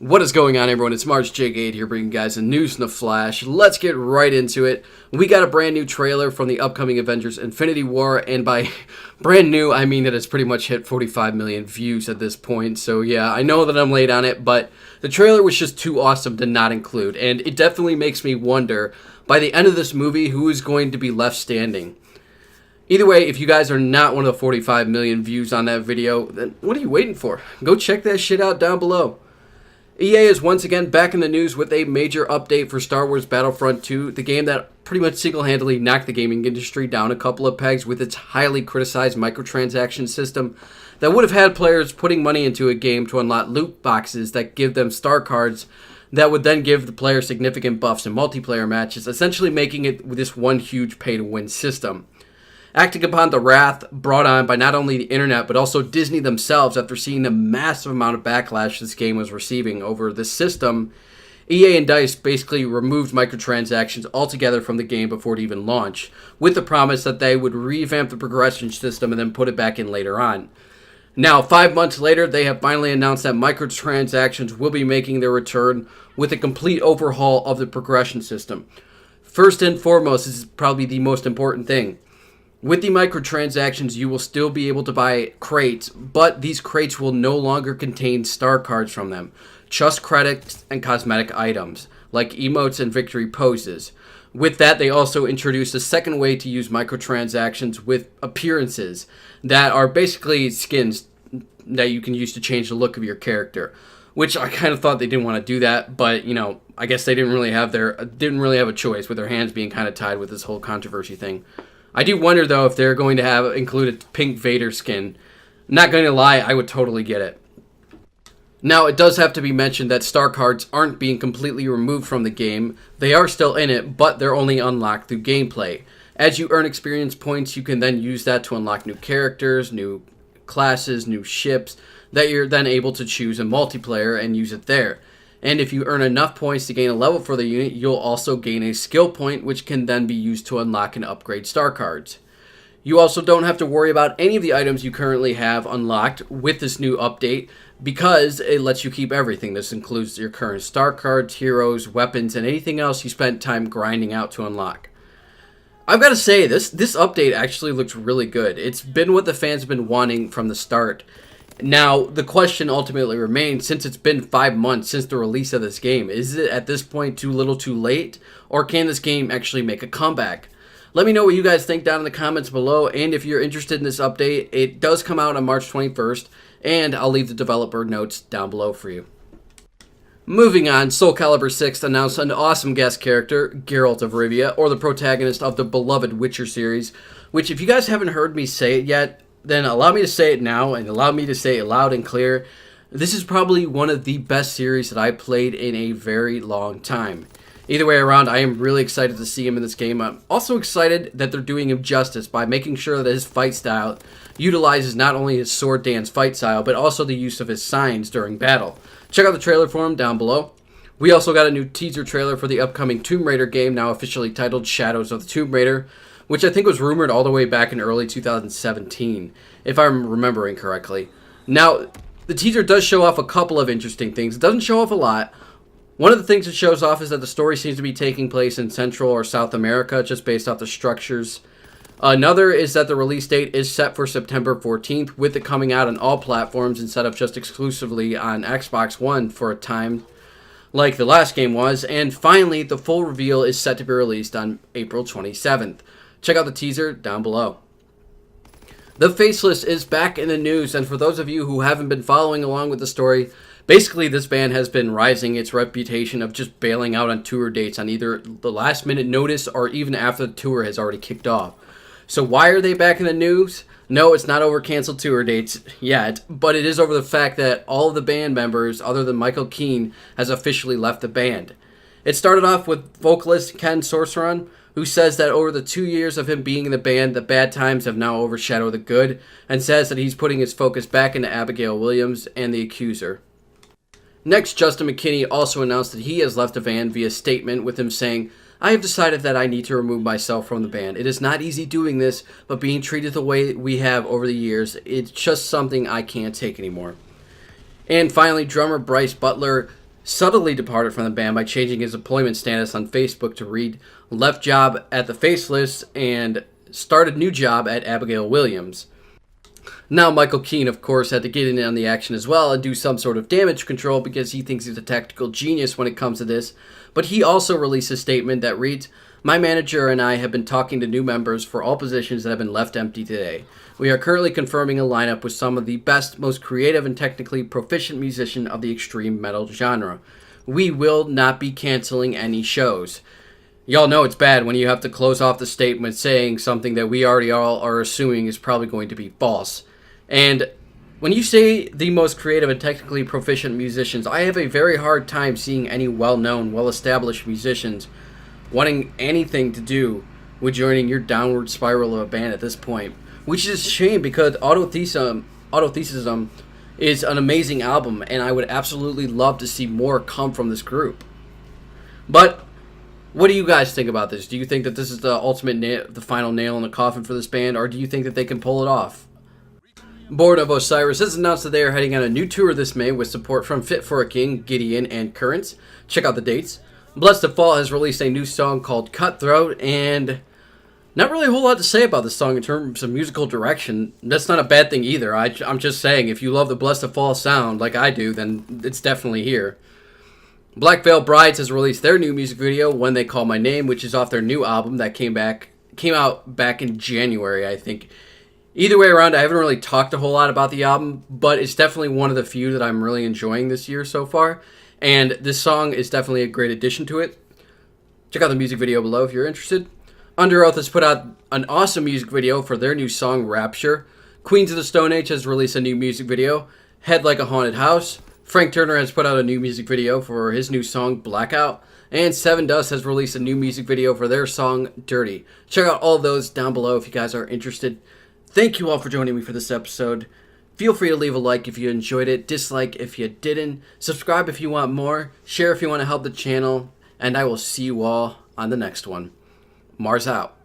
What is going on, everyone? It's March Jake8 here bringing you guys the news in a flash. Let's get right into it. We got a brand new trailer from the upcoming Avengers Infinity War, and by brand new, I mean that it's pretty much hit 45 million views at this point. So yeah, I know that I'm late on it, but the trailer was just too awesome to not include, and it definitely makes me wonder, by the end of this movie, who is going to be left standing. Either way, if you guys are not one of the 45 million views on that video, then what are you waiting for? Go check that shit out down below. EA is once again back in the news with a major update for Star Wars Battlefront 2, the game that pretty much single-handedly knocked the gaming industry down a couple of pegs with its highly criticized microtransaction system that would have had players putting money into a game to unlock loot boxes that give them star cards that would then give the player significant buffs in multiplayer matches, essentially making it this one huge pay-to-win system. Acting upon the wrath brought on by not only the internet, but also Disney themselves after seeing the massive amount of backlash this game was receiving over this system, EA and DICE basically removed microtransactions altogether from the game before it even launched, with the promise that they would revamp the progression system and then put it back in later on. Now, 5 months later, they have finally announced that microtransactions will be making their return with a complete overhaul of the progression system. First and foremost, this is probably the most important thing. With the microtransactions, you will still be able to buy crates, but these crates will no longer contain star cards from them, just credits and cosmetic items, like emotes and victory poses. With that, they also introduced a second way to use microtransactions with appearances that are basically skins that you can use to change the look of your character, which I kind of thought they didn't want to do that, but, you know, I guess they didn't really have a choice with their hands being kind of tied with this whole controversy thing. I do wonder, though, if they're going to include a pink Vader skin. Not going to lie, I would totally get it. Now, it does have to be mentioned that star cards aren't being completely removed from the game. They are still in it, but they're only unlocked through gameplay. As you earn experience points, you can then use that to unlock new characters, new classes, new ships, that you're then able to choose in multiplayer and use it there. And if you earn enough points to gain a level for the unit, you'll also gain a skill point, which can then be used to unlock and upgrade star cards. You also don't have to worry about any of the items you currently have unlocked with this new update, because it lets you keep everything. This includes your current star cards, heroes, weapons, and anything else you spent time grinding out to unlock. I've got to say, this update actually looks really good. It's been what the fans have been wanting from the start. Now, the question ultimately remains, since it's been 5 months since the release of this game, is it at this point too little too late, or can this game actually make a comeback? Let me know what you guys think down in the comments below, and if you're interested in this update, it does come out on March 21st, and I'll leave the developer notes down below for you. Moving on, SoulCaliburVI announced an awesome guest character, Geralt of Rivia, or the protagonist of the beloved Witcher series, which if you guys haven't heard me say it yet, then allow me to say it now, and allow me to say it loud and clear. This is probably one of the best series that I played in a very long time. Either way around, I am really excited to see him in this game. I'm also excited that they're doing him justice by making sure that his fight style utilizes not only his sword dance fight style, but also the use of his signs during battle. Check out the trailer for him down below. We also got a new teaser trailer for the upcoming Tomb Raider game, now officially titled Shadows of the Tomb Raider, which I think was rumored all the way back in early 2017, if I'm remembering correctly. Now, the teaser does show off a couple of interesting things. It doesn't show off a lot. One of the things it shows off is that the story seems to be taking place in Central or South America, just based off the structures. Another is that the release date is set for September 14th, with it coming out on all platforms instead of just exclusively on Xbox One for a time, like the last game was. And finally, the full reveal is set to be released on April 27th. Check out the teaser down below. The Faceless is back in the news, and for those of you who haven't been following along with the story, basically this band has been rising its reputation of just bailing out on tour dates on either the last minute notice or even after the tour has already kicked off. So why are they back in the news? No, it's not over canceled tour dates yet, but it is over the fact that all of the band members, other than Keene, has officially left the band. It started off with vocalist Ken Sorceron, who says that over the 2 years of him being in the band, the bad times have now overshadowed the good, and says that he's putting his focus back into Abigail Williams and The Accuser. Next, Justin McKinney also announced that he has left the band via statement, with him saying, "I have decided that I need to remove myself from the band. It is not easy doing this, but being treated the way we have over the years, it's just something I can't take anymore." And finally, drummer Bryce Butler subtly departed from the band by changing his employment status on Facebook to read left job at the Faceless and started new job at Abigail Williams. Now Keene, of course, had to get in on the action as well and do some sort of damage control because he thinks he's a tactical genius when it comes to this, but he also released a statement that reads, "My manager and I have been talking to new members for all positions that have been left empty today. We are currently confirming a lineup with some of the best, most creative and technically proficient musicians of the extreme metal genre. We will not be canceling any shows." Y'all know it's bad when you have to close off the statement saying something that we already all are assuming is probably going to be false. And when you say the most creative and technically proficient musicians, I have a very hard time seeing any well-known, well-established musicians wanting anything to do with joining your downward spiral of a band at this point. Which is a shame because Autothesism is an amazing album, and I would absolutely love to see more come from this group. But what do you guys think about this? Do you think that this is the ultimate, the final nail in the coffin for this band, or do you think that they can pull it off? Born of Osiris has announced that they are heading on a new tour this May with support from Fit for a King, Gideon, and Currents. Check out the dates. Blessthefall has released a new song called Cutthroat, and not really a whole lot to say about this song in terms of musical direction. That's not a bad thing either. I'm just saying, if you love the Blessthefall sound like I do, then it's definitely here. Black Veil Brides has released their new music video, When They Call My Name, which is off their new album that came out back in January, I think. Either way around, I haven't really talked a whole lot about the album, but it's definitely one of the few that I'm really enjoying this year so far, and this song is definitely a great addition to it. Check out the music video below if you're interested. Underoath has put out an awesome music video for their new song, Rapture. Queens of the Stone Age has released a new music video, Head Like a Haunted House. Frank Turner has put out a new music video for his new song, Blackout. And Sevendust has released a new music video for their song, Dirty. Check out all those down below if you guys are interested. Thank you all for joining me for this episode. Feel free to leave a like if you enjoyed it, dislike if you didn't, subscribe if you want more, share if you want to help the channel, and I will see you all on the next one. Mars out.